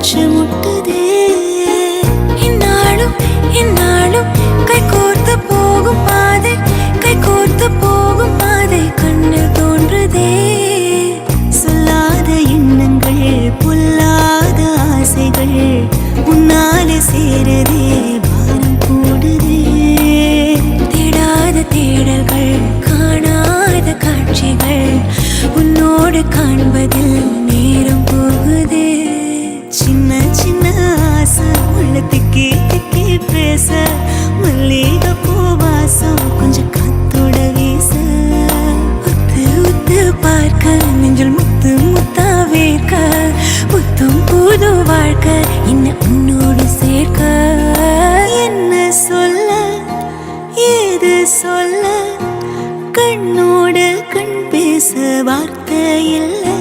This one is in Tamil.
மூச்சு முட்டுதே. இந்நாளும் இந்நாளும் கை கோர்த்து போகும் பாதை, கை கோர்த்து போகும் பாதை கண்ணில் தோன்றுதே. சொல்லாத எண்ணங்கள் பொல்லாத ஆசைகள் உன்னாலே சேருதே, பாரம் கூடுதே. தேடாத தேடல்கள் காணாத காட்சிகள் உன்னோடு காண்பதில் நேரம் போகுதே. சின்ன சின்ன ஆசை உள்ள திக்கி திக்கி பேச, மல்லிகை பூவாசம் கொஞ்சம் காத்தோட வீச. உத்து உத்து பார்க்க நெஞ்சில் முத்து முத்தா வேர்க்க, புத்தும் புது வாழ்க்கை என்ன உன்னோடு சேர்க்க. என்ன சொல்ல ஏது சொல்ல, கண்ணோடு கண் பேச வார்த்தை இல்லை.